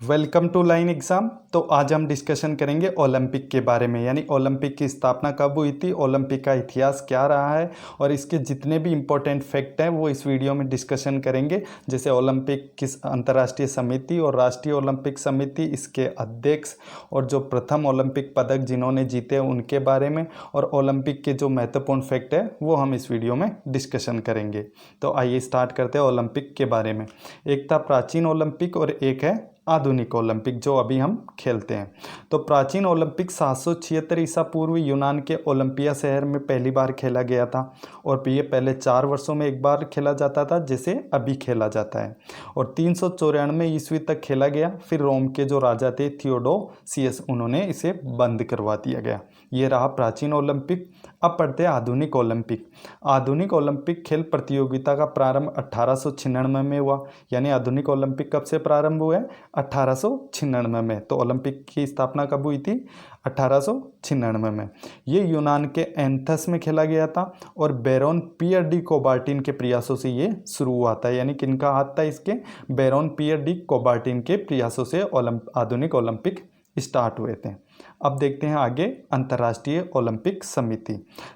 Welcome to line exam. तो आज हम डिस्कशन करेंगे ओलंपिक के बारे में, यानी ओलंपिक की स्थापना कब हुई थी, ओलंपिक का इतिहास क्या रहा है और इसके जितने भी इम्पोर्टेंट फैक्ट हैं वो इस वीडियो में डिस्कशन करेंगे। जैसे ओलंपिक किस अंतर्राष्ट्रीय समिति और राष्ट्रीय ओलंपिक समिति, इसके अध्यक्ष और जो प्रथम ओलंपिक पदक जिन्होंने जीते उनके बारे में, और ओलंपिक के जो महत्वपूर्ण फैक्ट है वो हम इस वीडियो में डिस्कशन करेंगे। तो आइए स्टार्ट करते हैं ओलंपिक के बारे में। एक था प्राचीन ओलंपिक और एक है आधुनिक ओलंपिक जो अभी हम खेलते हैं। तो प्राचीन ओलंपिक 776 ईसा पूर्व यूनान के ओलंपिया शहर में पहली बार खेला गया था, और ये पहले 4 वर्षों में एक बार खेला जाता था जैसे अभी खेला जाता है, और 394 ईस्वी तक खेला गया। फिर रोम के जो राजा थे थियोडोसियस, उन्होंने इसे बंद करवा दिया गया। ये रहा प्राचीन ओलंपिक। अब पढ़ते हैं आधुनिक ओलंपिक। आधुनिक ओलंपिक खेल प्रतियोगिता का प्रारंभ 1896 में हुआ। यानी आधुनिक ओलंपिक कब से प्रारंभ हुआ है? 1896 में। तो ओलंपिक की स्थापना कब हुई थी? 1896 में। ये यूनान के एथेंस में खेला गया था, और बैरोन पियर डी कोबार्टिन के प्रयासों से ये शुरू हुआ था। यानी किनका हाथ था इसके? बैरोन पियर डी कोबार्टिन के प्रयासों से आधुनिक ओलंपिक स्टार्ट हुए थे। अब देखते हैं आगे अंतर्राष्ट्रीय ओलंपिक समिति।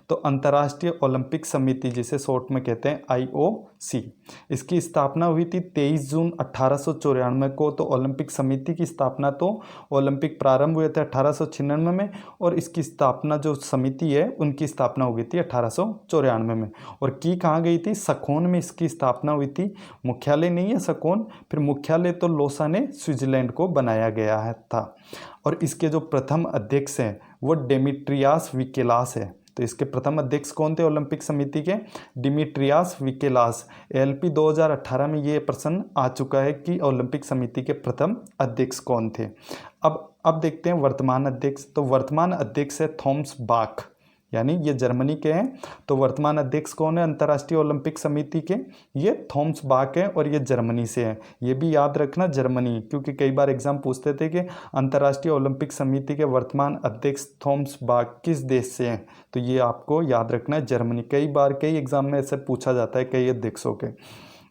तो अंतर्राष्ट्रीय ओलंपिक समिति, जिसे शॉर्ट में कहते हैं IOC, इसकी स्थापना हुई थी 23 जून 1894 को। तो ओलंपिक समिति की स्थापना, तो ओलंपिक प्रारंभ हुए थे 1896 में, और इसकी स्थापना जो समिति है उनकी स्थापना हो गई थी 1894 में। और की कहाँ गई थी? सकोन में इसकी स्थापना हुई थी। मुख्यालय नहीं है सकोन, फिर मुख्यालय तो लोसाने स्विट्जरलैंड को बनाया गया है था। और इसके जो प्रथम अध्यक्ष हैं वो डेमिट्रियास विकेलास है। तो इसके प्रथम अध्यक्ष कौन थे ओलंपिक समिति के? डिमिट्रियास विकेलास। LP 2018 में ये प्रश्न आ चुका है कि ओलंपिक समिति के प्रथम अध्यक्ष कौन थे। अब देखते हैं वर्तमान अध्यक्ष। तो वर्तमान अध्यक्ष है थॉमस बाख, यानी ये जर्मनी के हैं। तो वर्तमान अध्यक्ष कौन है अंतर्राष्ट्रीय ओलंपिक समिति के? ये थॉमस बाख है, और ये जर्मनी से है। ये भी याद रखना जर्मनी, क्योंकि कई बार एग्जाम पूछते थे कि अंतर्राष्ट्रीय ओलंपिक समिति के वर्तमान अध्यक्ष थॉमस बाख किस देश से हैं। तो ये आपको याद रखना है जर्मनी। कई बार कई एग्जाम में ऐसे पूछा जाता है कई अध्यक्षों के,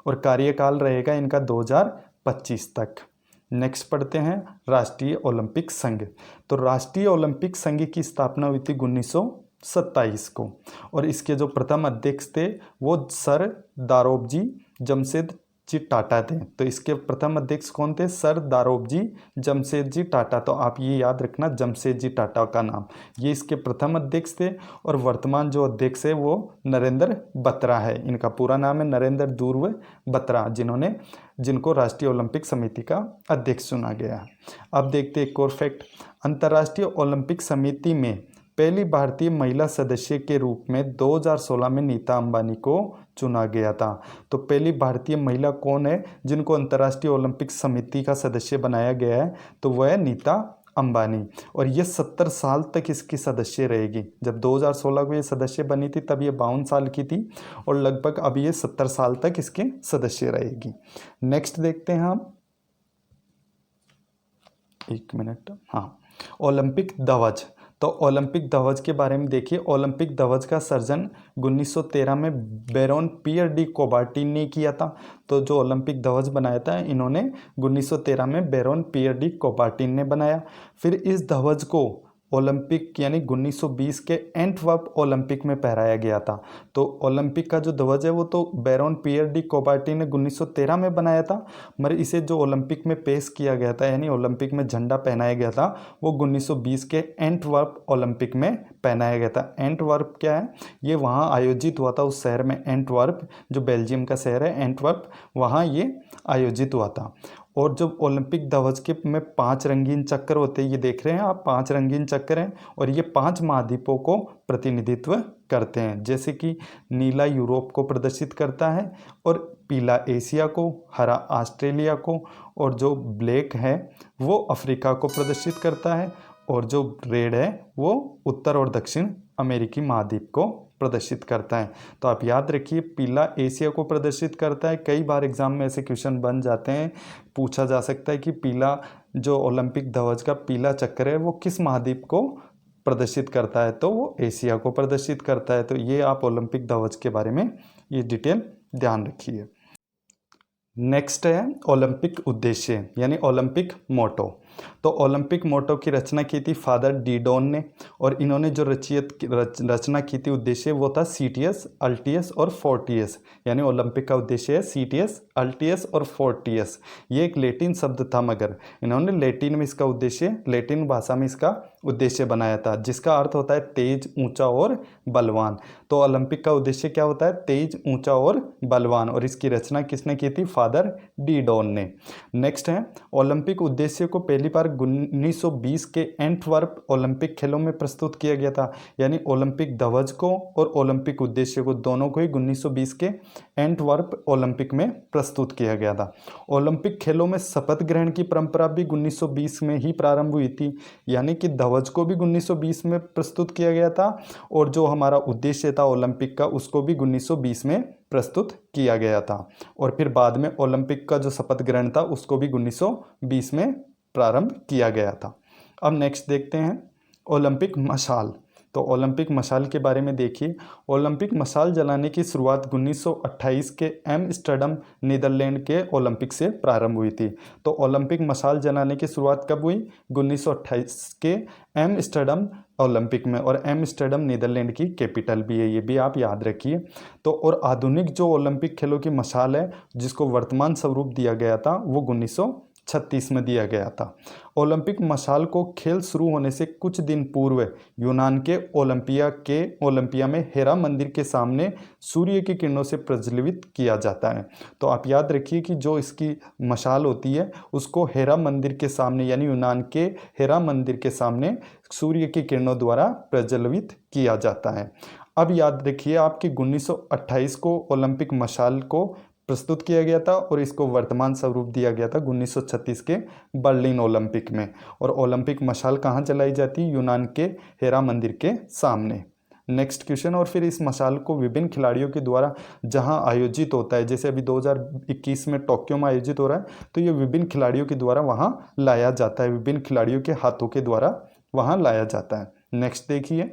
और कार्यकाल रहेगा इनका 2025 तक। नेक्स्ट पढ़ते हैं राष्ट्रीय ओलंपिक संघ। तो राष्ट्रीय ओलंपिक संघ की स्थापना हुई थी 1927 को, और इसके जो प्रथम अध्यक्ष थे वो सर दारोबजी जमशेद जी टाटा थे। तो इसके प्रथम अध्यक्ष कौन थे? सर दारोबजी जमशेद जी टाटा। तो आप ये याद रखना जमशेद जी टाटा का नाम, ये इसके प्रथम अध्यक्ष थे। और वर्तमान जो अध्यक्ष है वो नरेंद्र बत्रा है। इनका पूरा नाम है नरेंद्र ध्रुव बत्रा, जिनको राष्ट्रीय ओलंपिक समिति का अध्यक्ष चुना गया है। अब देखते हैं एक और फैक्ट। अंतर्राष्ट्रीय ओलंपिक समिति में पहली भारतीय महिला सदस्य के रूप में 2016 में नीता अंबानी को चुना गया था। तो पहली भारतीय महिला कौन है जिनको अंतर्राष्ट्रीय ओलंपिक समिति का सदस्य बनाया गया है? तो वह है नीता अंबानी, और ये 70 साल तक इसकी सदस्य रहेगी। जब 2016 को ये सदस्य बनी थी तब ये 52 साल की थी, और लगभग अब ये 70 साल तक इसके सदस्य रहेगी। नेक्स्ट देखते हैं हम, एक मिनट, हाँ, ओलंपिक ध्वज। तो ओलंपिक ध्वज के बारे में देखिए। ओलंपिक ध्वज का सर्जन 1913 में बैरोन पियर डी कोबार्टिन ने किया था। तो जो ओलंपिक ध्वज बनाया था इन्होंने 1913 में बैरोन पियर डी कोबार्टिन ने बनाया। फिर इस ध्वज को ओलंपिक यानी 1920 के एंटवर्प ओलंपिक में फहराया गया था। तो ओलंपिक का जो ध्वज है वो तो बैरोन पियर डी कोबार्टिन ने 1913 में बनाया था, मगर इसे जो ओलंपिक में पेश किया गया था, यानी ओलंपिक में झंडा पहनाया गया था, वो 1920 के एंटवर्प ओलंपिक में पहनाया गया था। एंटवर्प क्या है? ये वहाँ आयोजित हुआ था, उस शहर में एंटवर्प, जो बेल्जियम का शहर है एंटवर्प, वहाँ ये आयोजित हुआ था। और जो ओलंपिक ध्वज के में 5 रंगीन चक्र होते हैं, ये देख रहे हैं आप, 5 रंगीन चक्र हैं, और ये 5 महाद्वीपों को प्रतिनिधित्व करते हैं। जैसे कि नीला यूरोप को प्रदर्शित करता है, और पीला एशिया को, हरा ऑस्ट्रेलिया को, और जो ब्लैक है वो अफ्रीका को प्रदर्शित करता है, और जो रेड है वो उत्तर और दक्षिण अमेरिकी महाद्वीप को प्रदर्शित करता है। तो आप याद रखिए, पीला एशिया को प्रदर्शित करता है। कई बार एग्जाम में ऐसे क्वेश्चन बन जाते हैं, पूछा जा सकता है कि पीला जो ओलंपिक ध्वज का पीला चक्र है वो किस महाद्वीप को प्रदर्शित करता है? तो वो एशिया को प्रदर्शित करता है। तो ये आप ओलंपिक ध्वज के बारे में ये डिटेल ध्यान रखिए। नेक्स्ट है ओलंपिक उद्देश्य यानी ओलंपिक मोटो। तो ओलंपिक मोटो की रचना की थी फादर डीडोन ने, और इन्होंने जो रचना की थी उद्देश्य वो था सीटीएस, अल्टीएस और फोर्टियस। यानी ओलंपिक का उद्देश्य है सीटीएस, अल्टीएस और फोर्टियस। ये एक लेटिन शब्द था, मगर इन्होंने लेटिन में इसका उद्देश्य, लेटिन भाषा में इसका उद्देश्य बनाया था, जिसका अर्थ होता है तेज, ऊंचा और बलवान। तो ओलंपिक का उद्देश्य क्या होता है? तेज, ऊंचा और बलवान। और इसकी रचना किसने की थी? फादर डीडोन ने। नेक्स्ट है ओलंपिक उद्देश्य को पहली बार 1920 के एंटवर्प ओलंपिक खेलों में प्रस्तुत किया गया था। यानी ओलंपिक ध्वज को और ओलंपिक उद्देश्य को दोनों को ही 1920 के एंटवर्प ओलंपिक में प्रस्तुत किया गया था। ओलंपिक खेलों में शपथ ग्रहण की परंपरा भी 1920 में ही प्रारंभ हुई थी। यानी कि ध्वज को भी 1920 में प्रस्तुत किया गया था, और जो हमारा उद्देश्य था ओलंपिक का उसको भी 1920 में प्रस्तुत किया गया था। और फिर बाद में ओलंपिक का जो शपथ ग्रहण था उसको भी 1920 में प्रारंभ किया गया था। अब नेक्स्ट देखते हैं ओलंपिक मशाल। तो ओलंपिक मशाल के बारे में देखिए। ओलंपिक मशाल जलाने की शुरुआत 1928 के एम्स्टर्डम नीदरलैंड के ओलंपिक से प्रारंभ हुई थी। तो ओलंपिक मशाल जलाने की शुरुआत कब हुई? 1928 के एम्स्टर्डम ओलंपिक में, और एम्स्टर्डम नीदरलैंड की कैपिटल भी है, ये भी आप याद रखिए। तो और आधुनिक जो ओलंपिक खेलों की मशाल है जिसको वर्तमान स्वरूप दिया गया था वो 1936 में दिया गया था। ओलंपिक मशाल को खेल शुरू होने से कुछ दिन पूर्व यूनान के ओलंपिया में हेरा मंदिर के सामने सूर्य की किरणों से प्रज्वलित किया जाता है। तो आप याद रखिए कि जो इसकी मशाल होती है उसको हेरा मंदिर के सामने यानी यूनान के हेरा मंदिर के सामने सूर्य की किरणों द्वारा प्रज्वलित किया जाता है। अब याद रखिए आपकी 1928 को ओलंपिक मशाल को प्रस्तुत किया गया था, और इसको वर्तमान स्वरूप दिया गया था 1936 के बर्लिन ओलंपिक में। और ओलंपिक मशाल कहाँ जलाई जाती है? यूनान के हेरा मंदिर के सामने। नेक्स्ट क्वेश्चन, और फिर इस मशाल को विभिन्न खिलाड़ियों के द्वारा जहां आयोजित होता है, जैसे अभी 2021 में टोक्यो में आयोजित हो रहा है, तो ये विभिन्न खिलाड़ियों के द्वारा वहां लाया जाता है, विभिन्न खिलाड़ियों के हाथों के द्वारा वहां लाया जाता है। नेक्स्ट देखिए,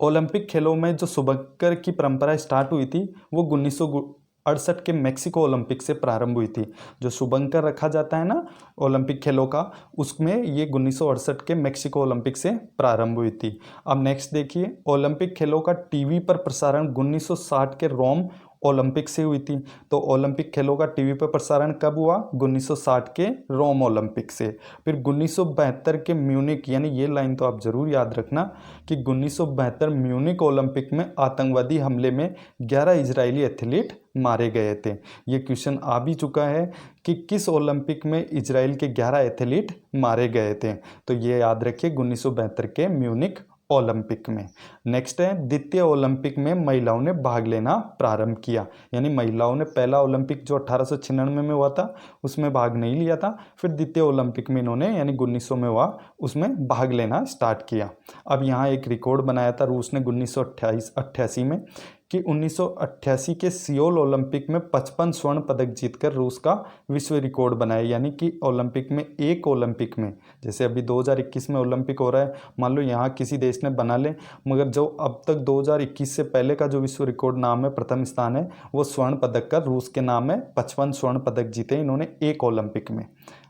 ओलंपिक खेलों में जो शुभंकर की परंपरा स्टार्ट हुई थी वो 1968 के मैक्सिको ओलंपिक से प्रारंभ हुई थी। जो शुभंकर रखा जाता है ना ओलंपिक खेलों का, उसमें ये 1968 के मैक्सिको ओलंपिक से प्रारंभ हुई थी। अब नेक्स्ट देखिए, ओलंपिक खेलों का टीवी पर प्रसारण 1960 के रोम ओलंपिक से हुई थी। तो ओलंपिक खेलों का टीवी पर प्रसारण कब हुआ? 1960 के रोम ओलंपिक से। फिर 1972 के म्यूनिक, यानी ये लाइन तो आप जरूर याद रखना कि 1972 म्यूनिक ओलंपिक में आतंकवादी हमले में 11 इजरायली एथलीट मारे गए थे। ये क्वेश्चन आ भी चुका है कि किस ओलंपिक में इजराइल के 11 एथलीट मारे गए थे? तो ये याद रखिए 1972 के म्यूनिक ओलंपिक में। नेक्स्ट है द्वितीय ओलंपिक में महिलाओं ने भाग लेना प्रारंभ किया। यानी महिलाओं ने पहला ओलंपिक जो 1896 में हुआ था उसमें भाग नहीं लिया था, फिर द्वितीय ओलंपिक में इन्होंने यानी 1900 में हुआ उसमें भाग लेना स्टार्ट किया। अब यहाँ एक रिकॉर्ड बनाया था रूस ने 1988 में कि 1988 के सियोल ओलंपिक में 55 स्वर्ण पदक जीतकर रूस का विश्व रिकॉर्ड बनाया। यानी कि ओलंपिक में, एक ओलंपिक में, जैसे अभी 2021 में ओलंपिक हो रहा है, मान लो यहाँ किसी देश ने बना ले, मगर जो अब तक 2021 से पहले का जो विश्व रिकॉर्ड नाम है, प्रथम स्थान है, वो स्वर्ण पदक का रूस के नाम है। 55 स्वर्ण पदक जीते इन्होंने एक ओलंपिक में।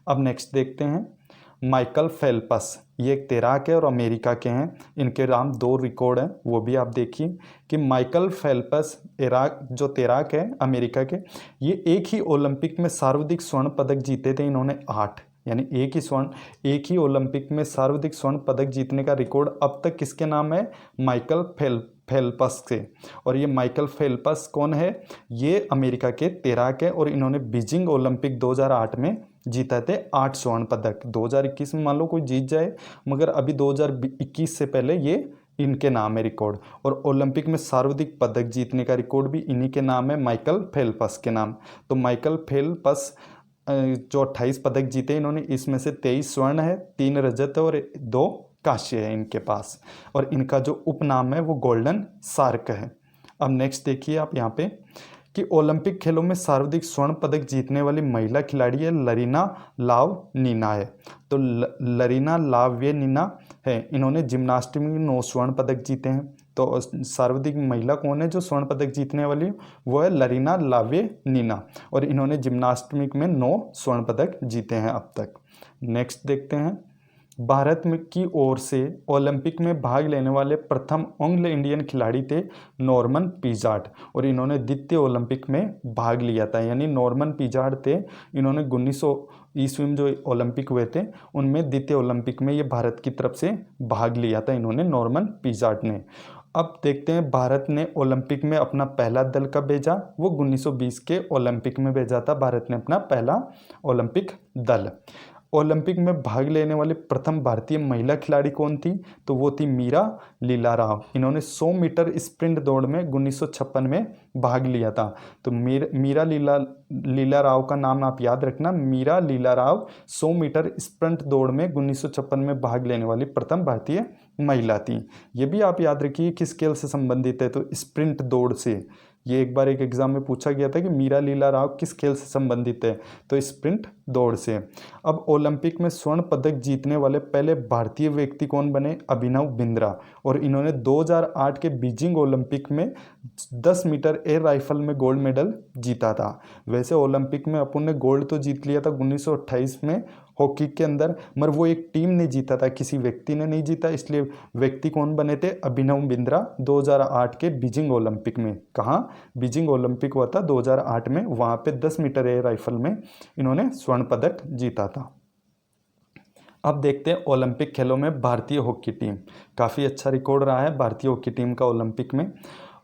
अब नेक्स्ट देखते हैं माइकल फेल्प्स। ये एक तैराक है और अमेरिका के हैं। इनके नाम 2 रिकॉर्ड हैं, वो भी आप देखिए कि माइकल फेल्प्स जो तैराक है अमेरिका के, ये एक ही ओलंपिक में सर्वाधिक स्वर्ण पदक जीते थे इन्होंने 8। यानी एक ही ओलंपिक में सर्वाधिक स्वर्ण पदक जीतने का रिकॉर्ड अब तक किसके नाम है? माइकल फेल्प्स से। और ये माइकल फेल्प्स कौन है? ये अमेरिका के तैराक है और इन्होंने बीजिंग ओलंपिक 2008 में जीता थे 8 स्वर्ण पदक। 2021 में मान लो कोई जीत जाए, मगर अभी 2021 से पहले ये इनके नाम है रिकॉर्ड। और ओलंपिक में सर्वाधिक पदक जीतने का रिकॉर्ड भी इन्हीं के नाम है, माइकल फेल्प्स के नाम। तो माइकल फेल्प्स जो 28 पदक जीते इन्होंने, इसमें से 23 स्वर्ण है, 3 रजत है और 2 कांस्य है इनके पास। और इनका जो उपनाम है वो गोल्डन शार्क है। अब नेक्स्ट देखिए आप यहाँ पे कि ओलंपिक खेलों में सर्वाधिक स्वर्ण पदक जीतने वाली महिला खिलाड़ी है लरीना लावनिना है। तो लरीना लावनिना है, इन्होंने जिम्नास्टिक में 9 स्वर्ण पदक जीते हैं। तो सर्वाधिक महिला कौन है जो स्वर्ण पदक जीतने वाली, वो है लरीना लावेनिना, और इन्होंने जिम्नास्टिक में 9 स्वर्ण पदक जीते हैं अब तक। नेक्स्ट देखते हैं, भारत में की ओर से ओलंपिक में भाग लेने वाले प्रथम एंग्लो इंडियन खिलाड़ी थे नॉर्मन पिज़ार्ड, और इन्होंने द्वितीय ओलंपिक में भाग लिया था, यानी नॉर्मन पिज़ार्ड थे, इन्होंने 1900 ईस्वी में जो ओलंपिक हुए थे उनमें द्वितीय ओलंपिक में ये भारत की तरफ से भाग लिया था इन्होंने, नॉर्मन पिज़ार्ड ने। अब देखते हैं भारत ने ओलंपिक में अपना पहला दल कब भेजा, वो 1920 के ओलंपिक में भेजा था भारत ने अपना पहला ओलंपिक दल। ओलंपिक में भाग लेने वाली प्रथम भारतीय महिला खिलाड़ी कौन थी, तो वो थी मीरा लीला राव, इन्होंने 100 मीटर स्प्रिंट दौड़ में 1956 में भाग लिया था। तो मीरा लीला राव का नाम आप याद रखना, मीरा लीला राव 100 मीटर स्प्रिंट दौड़ में 1956 में भाग लेने वाली प्रथम भारतीय महिला थी। ये भी आप याद रखिए किस खेल से संबंधित है, तो स्प्रिंट दौड़ से। ये एक बार एक एग्जाम में पूछा गया था कि मीरा लीला राव किस खेल से संबंधित है, तो स्प्रिंट दौड़ से। अब ओलंपिक में स्वर्ण पदक जीतने वाले पहले भारतीय व्यक्ति कौन बने, अभिनव बिंद्रा, और इन्होंने 2008 के बीजिंग ओलंपिक में 10 मीटर एयर राइफल में गोल्ड मेडल जीता था। वैसे ओलंपिक में अपन ने गोल्ड तो जीत लिया था 1928 में हॉकी के अंदर, मगर वो एक टीम ने जीता था, किसी व्यक्ति ने नहीं जीता, इसलिए व्यक्ति कौन बने थे, अभिनव बिंद्रा 2008 के बीजिंग ओलंपिक में। कहाँ, बीजिंग ओलंपिक हुआ था 2008 में, वहाँ पे 10 मीटर एयर राइफल में इन्होंने स्वर्ण पदक जीता था। अब देखते हैं ओलंपिक खेलों में भारतीय हॉकी टीम, काफ़ी अच्छा रिकॉर्ड रहा है भारतीय हॉकी टीम का ओलंपिक में।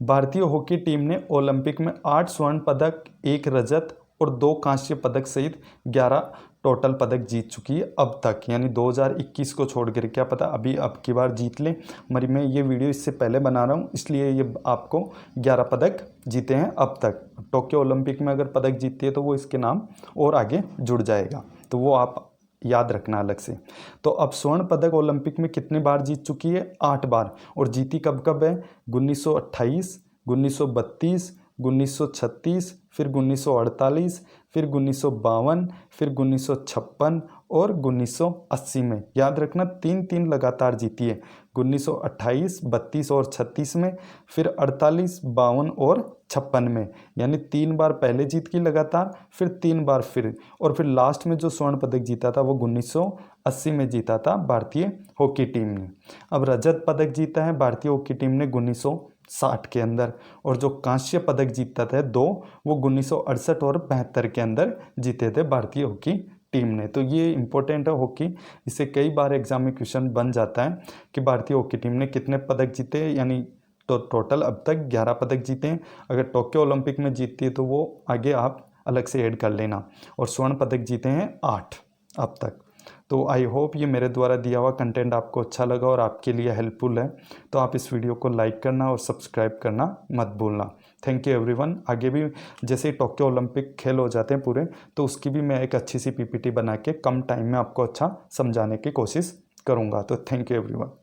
भारतीय हॉकी टीम ने ओलंपिक में 8 स्वर्ण पदक, 1 रजत और 2 कांस्य पदक सहित 11 टोटल पदक जीत चुकी है अब तक, यानी 2021 को छोड़कर, क्या पता अभी अब की बार जीत ले, मगर मैं ये वीडियो इससे पहले बना रहा हूँ इसलिए ये आपको 11 पदक जीते हैं अब तक। टोक्यो ओलंपिक में अगर पदक जीतती है तो वो इसके नाम और आगे जुड़ जाएगा, तो वो आप याद रखना अलग से। तो अब स्वर्ण पदक ओलंपिक में कितने बार जीत चुकी है, 8 बार, और जीती कब कब है, 1928, 1932, 1936, फिर 1948, फिर 1952, फिर 1956 और 1980 में। याद रखना 3 लगातार जीती है, 1928, 32 और 36 में, फिर 48, 52 और 56 में, यानी 3 बार पहले जीत की लगातार, फिर 3 बार फिर, और फिर लास्ट में जो स्वर्ण पदक जीता था वो 1980 में जीता था भारतीय हॉकी टीम ने। अब रजत पदक जीता है भारतीय हॉकी टीम ने 1960 के अंदर, और जो कांस्य पदक जीता था 2, वो 1968 और 72 के अंदर जीते थे भारतीय हॉकी टीम ने। तो ये इंपॉर्टेंट है हॉकी, इससे कई बार एग्जाम में क्वेश्चन बन जाता है कि भारतीय हॉकी टीम ने कितने पदक जीते, यानी तो टोटल अब तक 11 पदक जीते हैं। अगर टोक्यो ओलंपिक में जीतती है तो वो आगे आप अलग से ऐड कर लेना, और स्वर्ण पदक जीते हैं 8 अब तक। तो आई होप ये मेरे द्वारा दिया हुआ कंटेंट आपको अच्छा लगा और आपके लिए हेल्पफुल है, तो आप इस वीडियो को लाइक करना और सब्सक्राइब करना मत भूलना। Thank you everyone. आगे भी जैसे ही टोक्यो ओलंपिक खेल हो जाते हैं पूरे, तो उसकी भी मैं एक अच्छी सी पीपीटी बना के कम टाइम में आपको अच्छा समझाने की कोशिश करूँगा। तो थैंक यू एवरीवन।